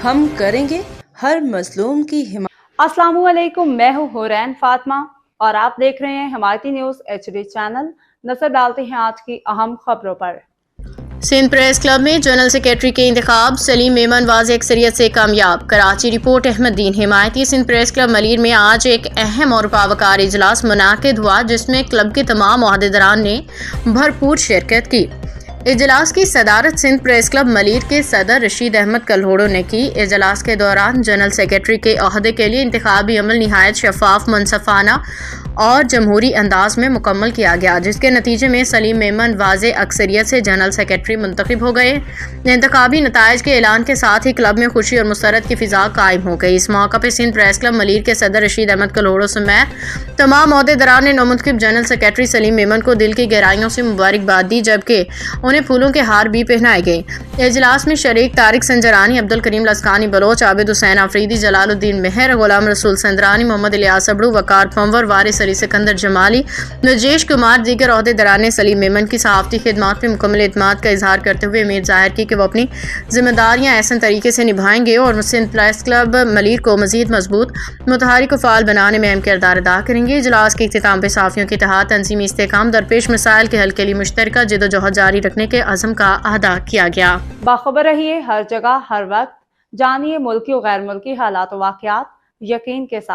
ہم کریں گے ہر مظلوم کی حمایت۔ السلام علیکم، میں ہوں حورین فاطمہ اور آپ دیکھ رہے ہیں حمایتی نیوز HD چینل۔ نظر ڈالتے ہیں آج کی اہم خبروں پر۔ سندھ پریس کلب میں جنرل سیکریٹری کے انتخاب، سلیم میمن واضح اکثریت سے کامیاب۔ کراچی رپورٹ احمد دین حمایتی۔ سندھ پریس کلب ملیر میں آج ایک اہم اور باوقار اجلاس منعقد ہوا جس میں کلب کے تمام عہدیداران نے بھرپور شرکت کی۔ اجلاس کی صدارت سندھ پریس کلب ملیر کے صدر رشید احمد کلہوڑو نے کی۔ اجلاس کے دوران جنرل سیکریٹری کے عہدے کے لیے انتخابی عمل نہایت شفاف، منصفانہ اور جمہوری انداز میں مکمل کیا گیا، جس کے نتیجے میں سلیم میمن واضح اکثریت سے جنرل سیکریٹری منتخب ہو گئے۔ انتخابی نتائج کے اعلان کے ساتھ ہی کلب میں خوشی اور مسرت کی فضا قائم ہو گئی۔ اس موقع پہ سندھ پریس کلب ملیر کے صدر رشید احمد کلہوڑو سمیت تمام عہدیداران نے نومنتخب جنرل سیکریٹری سلیم میمن کو دل کی گہرائیوں سے مبارکباد دی، جبکہ انہیں پھولوں کے ہار بھی پہنائے گئے۔ اجلاس میں شریک طارق سنجرانی، عبدالکریم لسکانی بلوچ، عابد حسین آفریدی، جلال الدین مہر، غلام رسول سندرانی، محمد الیاس ابڑو، وقار پنور، وارث علی سکندر جمالی، رجیش کمار، دیگر عہدیداران نے سلیم میمن کی صحافتی خدمات پہ مکمل اعتماد کا اظہار کرتے ہوئے امید ظاہر کی کہ وہ اپنی ذمہ داریاں احسن طریقے سے نبھائیں گے اور سندھ پریس کلب ملیر کو مزید مضبوط، متحرک و فعال بنانے میں اہم کردار ادا کریں گے۔ اجلاس کے اختتام پہ صحافیوں کے اتحاد، تنظیمی استحکام، درپیش مسائل کے حل کے لیے مشترکہ جدوجہد جاری رکھنے کے عزم کا اہدا کیا گیا۔ باخبر رہیے ہر جگہ ہر وقت، جانیے ملکی و غیر ملکی حالات و واقعات یقین کے ساتھ۔